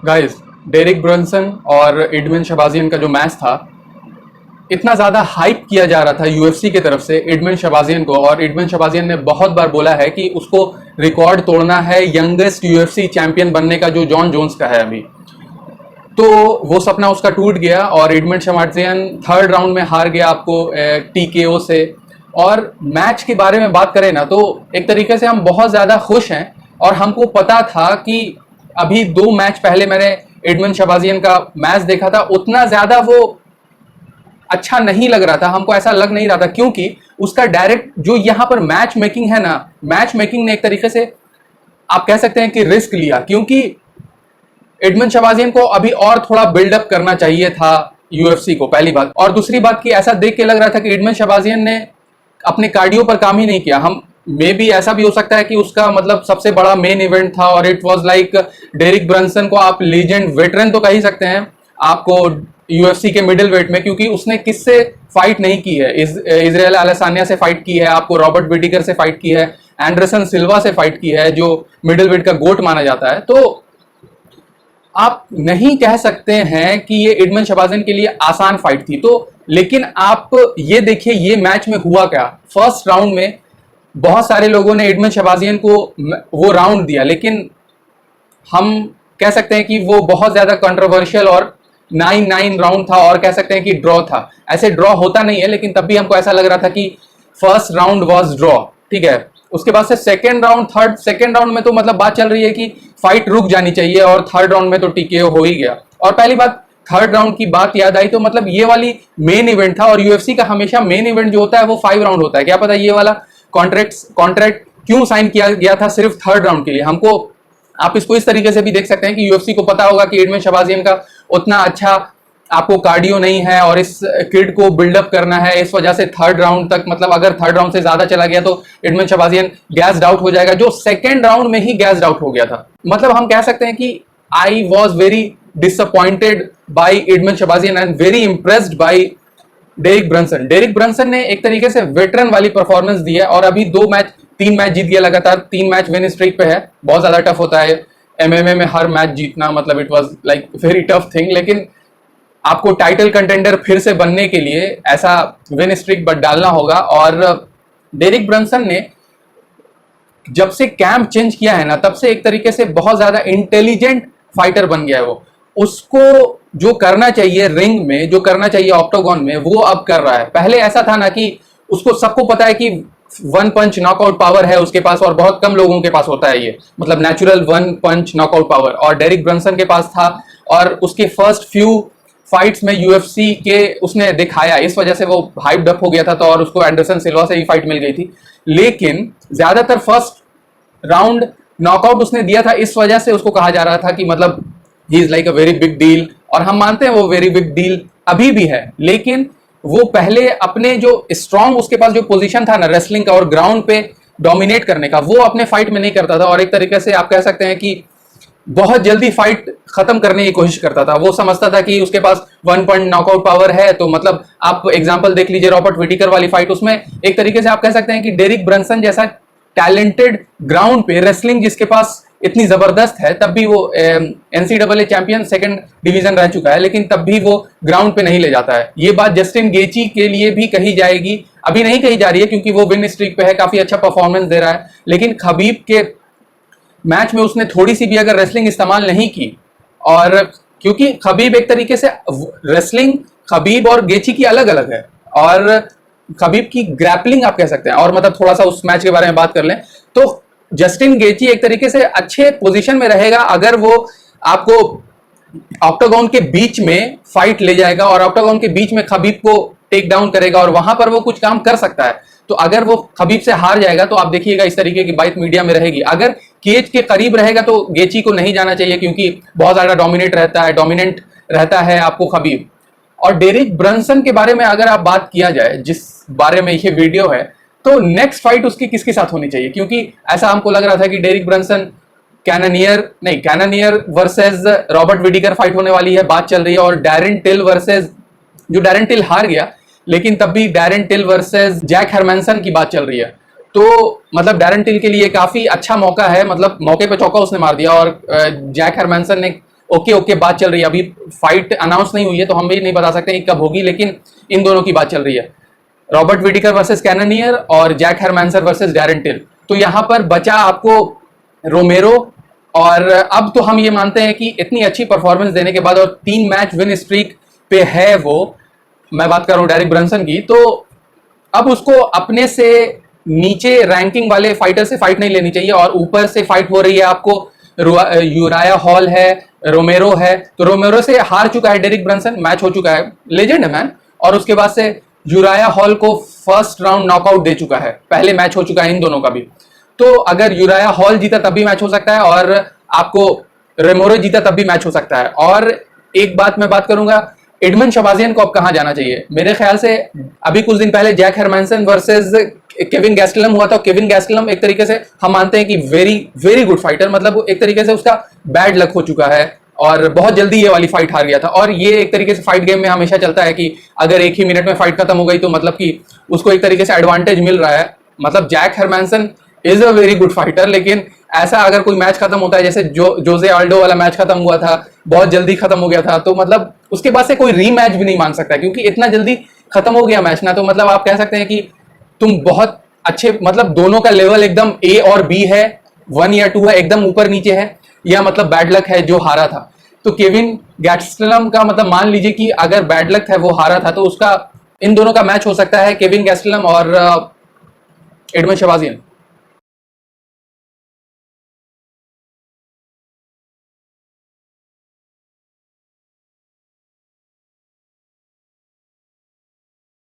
Guys, Derek Brunson और admin शबाजियन का जो मैच था, इतना ज़्यादा हाइप किया जा रहा था यूएफसी की तरफ से एडमिन शबाजियन को। और एडमिन शबाजियन ने बहुत बार बोला है कि उसको रिकॉर्ड तोड़ना है यंगेस्ट यूएफसी चैंपियन बनने का, जो जॉन जोन्स का है अभी। तो वो सपना उसका टूट गया और एडमिन शबाजियन थर्ड राउंड में हार गया आपको टीकेओ से। और मैच के बारे में बात करें ना, तो एक तरीके से हम बहुत ज़्यादा खुश हैं। और हमको पता था कि अभी 2 मैच पहले मैंने एडमन शबाजियन का मैच देखा था, उतना ज़्यादा वो अच्छा नहीं लग रहा था, हमको ऐसा लग नहीं रहा था, क्योंकि उसका डायरेक्ट जो यहाँ पर मैच मेकिंग है ना, मैच मेकिंग ने एक तरीके से आप कह सकते हैं कि रिस्क लिया, क्योंकि एडमन शबाजियन को अभी और थोड़ा बिल्डअप करना चाहिए था यूएफसी को, पहली बात। और दूसरी बात कि ऐसा देख के लग रहा था कि एडमन शबाजियन ने अपने कार्डियो पर काम ही नहीं किया। हम मे भी ऐसा भी हो सकता है कि उसका मतलब सबसे बड़ा मेन इवेंट था और it was like Derrick Brunson को आप लीजेंड वेटरन तो कह ही सकते हैं आपको यूएफसी के मिडिल वेट में, क्योंकि उसने किससे फाइट नहीं की है। इजराइल अदेसान्या से फाइट की है, आपको रॉबर्ट विटिकर से फाइट की है, एंडरसन सिल्वा से फाइट की है, जो मिडिल वेट का गोट माना जाता है। तो आप नहीं कह सकते हैं कि ये एडमन शबाजियन के लिए आसान फाइट थी। तो लेकिन आप ये देखिए ये मैच में हुआ क्या। फर्स्ट राउंड में बहुत सारे लोगों ने एडमन शबाजियन को वो राउंड दिया, लेकिन हम कह सकते हैं कि वो बहुत ज्यादा कंट्रोवर्शियल और 9-9 राउंड था, और कह सकते हैं कि ड्रॉ था। ऐसे ड्रॉ होता नहीं है, लेकिन तब भी हमको ऐसा लग रहा था कि फर्स्ट राउंड वाज ड्रॉ, ठीक है। उसके बाद से सेकेंड राउंड में तो मतलब बात चल रही है कि फाइट रुक जानी चाहिए, और थर्ड राउंड में तो टीकेओ हो ही गया। और पहली बात, थर्ड राउंड की बात याद आई तो मतलब ये वाली मेन इवेंट था, और यूएफसी का हमेशा मेन इवेंट जो होता है वो 5 राउंड होता है। क्या पता ये वाला कॉन्ट्रैक्ट क्यों साइन किया गया था सिर्फ थर्ड राउंड के लिए। हमको आप इसको इस तरीके से भी देख सकते हैं कि यूएफसी को पता होगा कि एडमन शबाजियन का उतना अच्छा आपको कार्डियो नहीं है और इस किड को बिल्डअप करना है, इस वजह से थर्ड राउंड तक, मतलब अगर थर्ड राउंड से ज्यादा चला गया तो एडमन शबाजियन गैस्ड आउट हो जाएगा, जो सेकेंड राउंड में ही गैस्ड आउट हो गया था। मतलब हम कह सकते हैं कि I was very disappointed by Edmon Shabazian and very impressed by Derek Brunson ने एक तरीके से वेटरन वाली परफॉर्मेंस दी है, और अभी 3 मैच जीत गया लगातार, 3 मैच विन स्ट्रीक पे है। बहुत ज्यादा टफ होता है एमएमए में हर मैच जीतना, मतलब it was like very tough thing. लेकिन आपको टाइटल कंटेंडर फिर से बनने के लिए ऐसा विन स्ट्रीक बट डालना होगा। और डेरिक ब्रंसन ने जब से कैंप चेंज किया है ना, तब से एक तरीके से बहुत ज्यादा इंटेलिजेंट फाइटर बन गया है वो। उसको जो करना चाहिए रिंग में, जो करना चाहिए ऑक्टोगन में, वो अब कर रहा है। पहले ऐसा था ना कि उसको सबको पता है कि 1 पंच नॉकआउट पावर है उसके पास, और बहुत कम लोगों के पास होता है ये, मतलब नेचुरल 1 पंच नॉकआउट पावर, और डेरिक ब्रंसन के पास था। और उसके फर्स्ट फ्यू फाइट्स में यूएफसी के उसने दिखाया, इस वजह से वो हाइप्ड अप हो गया था। तो और उसको एंडरसन सिल्वा से ही फाइट मिल गई थी, लेकिन ज्यादातर फर्स्ट राउंड नॉकआउट उसने दिया था, इस वजह से उसको कहा जा रहा था कि मतलब he is like a very big deal. और हम मानते हैं वो वेरी बिग डील अभी भी है, लेकिन वो पहले अपने जो स्ट्रॉन्ग उसके पास जो पोजीशन था ना रेसलिंग का और ग्राउंड पे डोमिनेट करने का, वो अपने फाइट में नहीं करता था। और एक तरीके से आप कह सकते हैं कि बहुत जल्दी फाइट खत्म करने की कोशिश करता था। वो समझता था कि उसके पास 1 पॉइंट नॉकआउट पावर है, तो मतलब आप एग्जांपल देख लीजिए रॉबर्ट विटिकर वाली फाइट, उसमें एक तरीके से आप कह सकते हैं कि डेरिक ब्रंसन जैसा टैलेंटेड ग्राउंड पे रेसलिंग जिसके पास इतनी जबरदस्त है, तब भी वो एनसीडब्ल्यू चैंपियन 2nd डिवीजन रह चुका है, लेकिन तब भी वो ग्राउंड पे नहीं ले जाता है। ये बात जस्टिन गेची के लिए भी कही जाएगी, अभी नहीं कही जा रही है क्योंकि वो विन स्ट्रीक पे है, काफी अच्छा परफॉर्मेंस दे रहा है। लेकिन खबीब के मैच में उसने थोड़ी सी भी अगर रेसलिंग इस्तेमाल नहीं की, और क्योंकि खबीब एक तरीके से रेसलिंग खबीब और गेची की अलग अलग है, और खबीब की ग्रैपलिंग आप कह सकते हैं। और मतलब थोड़ा सा उस मैच के बारे में बात कर लें तो जस्टिन गेची एक तरीके से अच्छे पोजीशन में रहेगा अगर वो आपको ऑक्टागन के बीच में फाइट ले जाएगा और ऑक्टागन के बीच में खबीब को टेक डाउन करेगा, और वहां पर वो कुछ काम कर सकता है। तो अगर वो खबीब से हार जाएगा तो आप देखिएगा इस तरीके की बात मीडिया में रहेगी। अगर केज के करीब रहेगा तो गेची को नहीं जाना चाहिए, क्योंकि बहुत ज्यादा डोमिनेंट रहता है आपको खबीब। और डेरिक ब्रंसन के बारे में अगर आप बात किया जाए, जिस बारे में ये वीडियो है, तो नेक्स्ट फाइट उसकी किसके साथ होनी चाहिए, क्योंकि ऐसा हमको लग रहा था कि Derrick Brunson Cannonier versus Robert Whittaker fight होने वाली है, बात चल रही है। और डैरेन टिल वर्सेस, जो डैरेन टिल हार गया, लेकिन तब भी Darren Till versus Jack Hermansson की बात चल रही है। तो मतलब डैरेन टिल के लिए काफी अच्छा मौका है, मतलब मौके पे चौका उसने मार दिया, और जैक हरमैनसन ने ओके ओके बात चल रही है, अभी फाइट अनाउंस नहीं हुई है तो हम भी नहीं बता सकते कि कब होगी, लेकिन इन दोनों की बात चल रही है, रॉबर्ट विटिकर वर्सेस कैननियर और जैक हरमैंसर वर्सेस डैरेन टिल। तो यहाँ पर बचा आपको रोमेरो, और अब तो हम ये मानते हैं कि इतनी अच्छी परफॉर्मेंस देने के बाद और 3 मैच विन स्ट्रीक पे है वो, मैं बात कर रहा हूँ डेरिक ब्रंसन की, तो अब उसको अपने से नीचे रैंकिंग वाले फाइटर से फाइट नहीं लेनी चाहिए और ऊपर से फाइट हो रही है आपको। यूराया हॉल है, रोमेरो है, तो रोमेरो से हार चुका है डेरिक ब्रंसन, मैच हो चुका है, लेजेंड है मैन, और उसके बाद से यूराया हॉल को फर्स्ट राउंड नॉकआउट दे चुका है, पहले मैच हो चुका है इन दोनों का भी। तो अगर यूराया हॉल जीता तब भी मैच हो सकता है और आपको रोमेरो जीता तब भी मैच हो सकता है। और एक बात मैं बात करूंगा, एडमंड शबाजियन को अब कहां जाना चाहिए? मेरे ख्याल से अभी कुछ दिन पहले जैक हरमैंसन वर्सेस केविन गैस्टेलम हुआ था। केविन गैस्टेलम एक तरीके से हम मानते हैं कि वेरी वेरी गुड फाइटर, मतलब एक तरीके से उसका बैड लक हो चुका है और बहुत जल्दी ये वाली फाइट हार गया था। और ये एक तरीके से फाइट गेम में हमेशा चलता है कि अगर एक ही मिनट में फाइट खत्म हो गई तो मतलब कि उसको एक तरीके से एडवांटेज मिल रहा है। मतलब Jack Hermansson is a very good fighter, लेकिन ऐसा अगर कोई मैच खत्म होता है जैसे जोजे आल्डो वाला मैच खत्म हुआ था, बहुत जल्दी खत्म हो गया था, तो मतलब उसके बाद से कोई रीमैच भी नहीं मांग सकता क्योंकि इतना जल्दी खत्म हो गया मैच ना। तो मतलब आप कह सकते हैं कि तुम बहुत अच्छे, मतलब दोनों का लेवल एकदम ए और बी है, 1 या 2 है, एकदम ऊपर नीचे है, या मतलब बैड लक है जो हारा था। तो केविन गैस्टेलम का मतलब मान लीजिए कि अगर बैड लक है वो हारा था, तो उसका इन दोनों का मैच हो सकता है केविन गैस्टेलम और एडमंड शबाजियन।